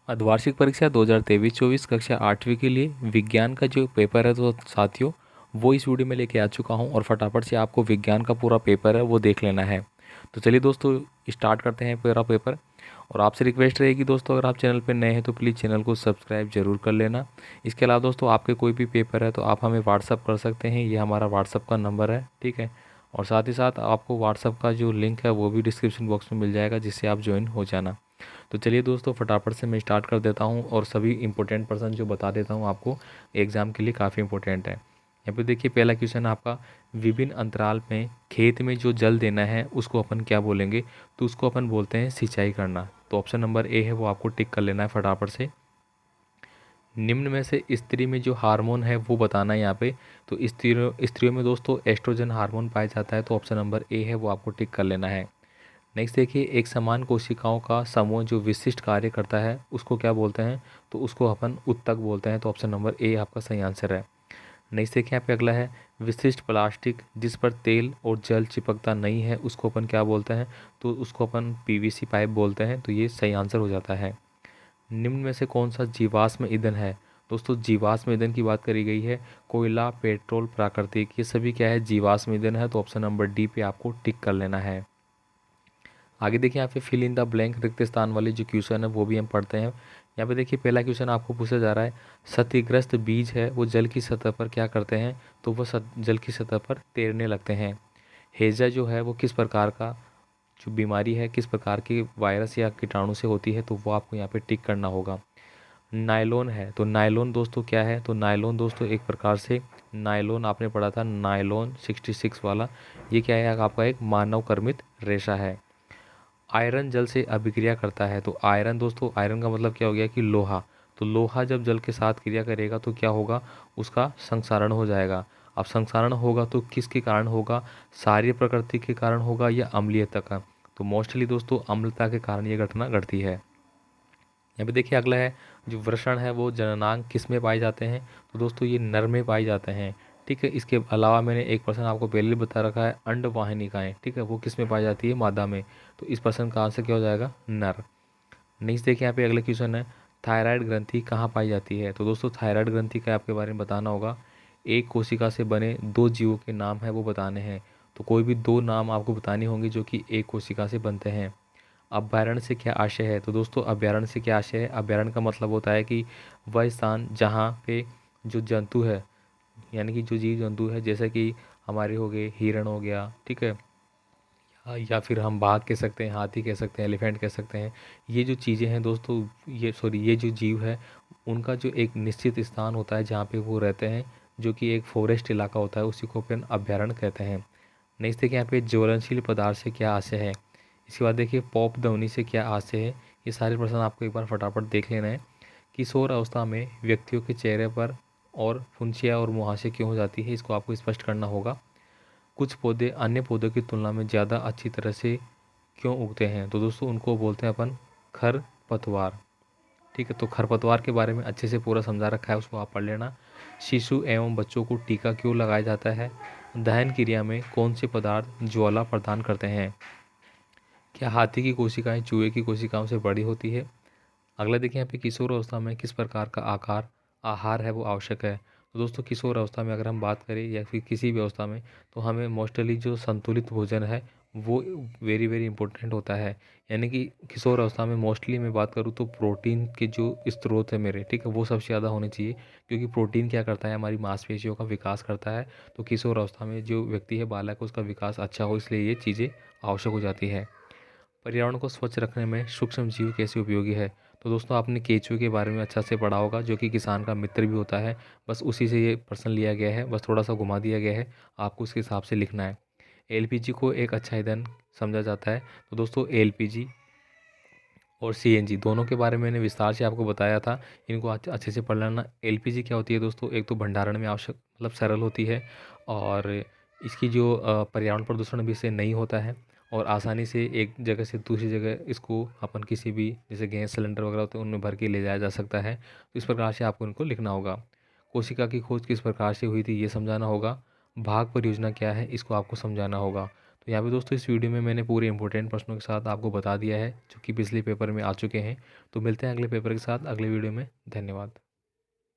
अर्धवार्षिक परीक्षा 2023-24 कक्षा 8वीं के लिए विज्ञान का जो पेपर है तो साथियों वो इस वीडियो में लेके आ चुका हूँ और फटाफट से आपको विज्ञान का पूरा पेपर है वो देख लेना है। तो चलिए दोस्तों स्टार्ट करते हैं पूरा पेपर। और आपसे रिक्वेस्ट रहेगी दोस्तों, अगर आप चैनल पर नए हैं तो प्लीज़ चैनल को सब्सक्राइब जरूर कर लेना। इसके अलावा दोस्तों आपके कोई भी पेपर है तो आप हमें व्हाट्सअप कर सकते हैं, ये हमारा व्हाट्सअप का नंबर है, ठीक है। और साथ ही साथ आपको व्हाट्सअप का जो लिंक है वो भी डिस्क्रिप्शन बॉक्स में मिल जाएगा, जिससे आप ज्वाइन हो जाना। तो चलिए दोस्तों फटाफट से मैं स्टार्ट कर देता हूँ और सभी इंपॉर्टेंट पर्सन जो बता देता हूँ आपको, एग्ज़ाम के लिए काफ़ी इंपॉर्टेंट है। यहाँ पे देखिए पहला क्वेश्चन आपका, विभिन्न अंतराल में खेत में जो जल देना है उसको अपन क्या बोलेंगे? तो उसको अपन बोलते हैं सिंचाई करना। तो ऑप्शन नंबर ए है वो आपको टिक कर लेना है फटाफट से। निम्न में से स्त्री में जो हार्मोन है वो बताना है यहाँ पे। तो स्त्रियों में दोस्तों एस्ट्रोजन हार्मोन पाया जाता है, तो ऑप्शन नंबर ए है वो आपको टिक कर लेना है। नेक्स्ट देखिए, एक समान कोशिकाओं का समूह जो विशिष्ट कार्य करता है उसको क्या बोलते हैं? तो उसको अपन उत्तक बोलते हैं, तो ऑप्शन नंबर ए आपका सही आंसर है। नेक्स्ट देखिए यहाँ पे अगला है, विशिष्ट प्लास्टिक जिस पर तेल और जल चिपकता नहीं है उसको अपन क्या बोलते हैं? तो उसको अपन पीवीसी पाइप बोलते हैं, तो ये सही आंसर हो जाता है। निम्न में से कौन सा जीवाश्म ईंधन है? दोस्तों जीवाश्म ईंधन की बात करी गई है, कोयला, पेट्रोल, प्राकृतिक, ये सभी क्या है? जीवाश्म ईंधन है, तो ऑप्शन नंबर डी पे आपको टिक कर लेना है। आगे देखिए यहाँ पे फिल इन द ब्लैंक, रिक्त स्थान वाली जो क्वेश्चन है वो भी हम पढ़ते हैं। यहाँ पे देखिए पहला क्वेश्चन आपको पूछा जा रहा है, क्षतिग्रस्त बीज है वो जल की सतह पर क्या करते हैं? तो वो जल की सतह पर तैरने लगते हैं। हैजा जो है वो किस प्रकार का जो बीमारी है, किस प्रकार की वायरस या कीटाणु से होती है? तो वो आपको यहाँ पे टिक करना होगा। नायलॉन है, तो नायलॉन दोस्तों क्या है? तो नायलॉन दोस्तों एक प्रकार से नायलॉन आपने पढ़ा था, नायलॉन 66 वाला, ये क्या है? आपका एक मानव कर्मित रेशा है। आयरन जल से अभिक्रिया करता है, तो आयरन दोस्तों, आयरन का मतलब क्या हो गया कि लोहा। तो लोहा जब जल के साथ क्रिया करेगा तो क्या होगा? उसका संक्षारण हो जाएगा। अब संक्षारण होगा तो किसके कारण होगा? क्षारीय प्रकृति के कारण होगा या अम्लीयता का? तो मोस्टली दोस्तों अम्लता के कारण ये घटना घटती है। यहाँ पे देखिए अगला है, जो वृषण है वो जननांग किस में पाए जाते हैं? तो दोस्तों ये नर में पाए जाते हैं, ठीक है। इसके अलावा मैंने एक पर्सन आपको पहले ही बता रखा है, अंडवाहिनिकाएँ, ठीक है, वो किस में पाई जाती है? मादा में। तो इस पर्सन का आंसर क्या हो जाएगा? नर। नेक्स्ट देखिए यहाँ पे अगला क्वेश्चन है, थायराइड ग्रंथि कहाँ पाई जाती है? तो दोस्तों थायराइड ग्रंथि का आपके बारे में बताना होगा। एक कोशिका से बने दो जीवों के नाम है वो बताने हैं। तो कोई भी दो नाम आपको बताने होंगे जो कि एक कोशिका से बनते हैं। अभ्यारण्य से क्या आशय है? तो दोस्तों अभ्यारण्य से क्या आशय है? अभ्यारण्य का मतलब होता है कि वह स्थान जहाँ पे जो जंतु है, यानी कि जो जीव जंतु है, जैसे कि हमारे हो गए हिरण हो गया, ठीक है, या फिर हम बाघ कह सकते हैं, हाथी कह सकते हैं, एलिफेंट कह सकते हैं। ये जो चीज़ें हैं दोस्तों, ये जो जीव है उनका जो एक निश्चित स्थान होता है जहाँ पे वो रहते हैं, जो कि एक फॉरेस्ट इलाका होता है, उसी को अपन अभ्यारण्य कहते हैं। नेक्स्ट देखिए यहाँ पे ज्वलनशील पदार्थ से क्या आशय है? इसके बाद देखिए पॉप ध्वनि से क्या आशय है? ये सारे प्रश्न आपको एक बार फटाफट देख लेना है। किशोर अवस्था में व्यक्तियों के चेहरे पर और फुंसियाँ और मुहासे क्यों हो जाती है? इसको आपको स्पष्ट करना होगा। कुछ पौधे अन्य पौधों की तुलना में ज़्यादा अच्छी तरह से क्यों उगते हैं? तो दोस्तों उनको बोलते हैं अपन खरपतवार, ठीक है। तो खरपतवार के बारे में अच्छे से पूरा समझा रखा है, उसको आप पढ़ लेना। शिशु एवं बच्चों को टीका क्यों लगाया जाता है? दहन क्रिया में कौन से पदार्थ ज्वाला प्रदान करते हैं? क्या हाथी की कोशिकाएं चूहे की कोशिकाओं से बड़ी होती है? अगला देखिए यहाँ पे किशोर अवस्था में किस प्रकार का आहार है वो आवश्यक है? तो दोस्तों किशोर अवस्था में अगर हम बात करें या फिर किसी भी अवस्था में, तो हमें मोस्टली जो संतुलित भोजन है वो वेरी वेरी इंपॉर्टेंट होता है। यानी कि किशोर अवस्था में मोस्टली मैं बात करूँ तो प्रोटीन के जो स्रोत है मेरे, ठीक है, वो सबसे ज़्यादा होने चाहिए, क्योंकि प्रोटीन क्या करता है? हमारी मांसपेशियों का विकास करता है। तो किशोर अवस्था में जो व्यक्ति है, बालक, उसका विकास अच्छा हो, इसलिए ये चीज़ें आवश्यक हो जाती है। पर्यावरण को स्वच्छ रखने में सूक्ष्म जीव कैसे उपयोगी है? तो दोस्तों आपने केंचुए के बारे में अच्छा से पढ़ा होगा, जो कि किसान का मित्र भी होता है। बस उसी से ये प्रश्न लिया गया है, बस थोड़ा सा घुमा दिया गया है, आपको उसके हिसाब से लिखना है। एलपीजी को एक अच्छा ईंधन समझा जाता है। तो दोस्तों एलपीजी और सीएनजी दोनों के बारे में मैंने विस्तार से आपको बताया था, इनको अच्छे से पढ़ लेना। एलपीजी क्या होती है दोस्तों? एक तो भंडारण में आवश्यक मतलब सरल होती है, और इसकी जो पर्यावरण प्रदूषण भी इससे नहीं होता है, और आसानी से एक जगह से दूसरी जगह इसको अपन किसी भी जैसे गैस सिलेंडर वगैरह होते हैं उनमें भर के ले जाया जा सकता है। तो इस प्रकार से आपको इनको लिखना होगा। कोशिका की खोज किस प्रकार से हुई थी ये समझाना होगा। भाग परियोजना क्या है? इसको आपको समझाना होगा। तो यहाँ पे दोस्तों इस वीडियो में मैंने पूरे इंपॉर्टेंट प्रश्नों के साथ आपको बता दिया है जो कि पिछले पेपर में आ चुके हैं। तो मिलते हैं अगले पेपर के साथ अगले वीडियो में। धन्यवाद।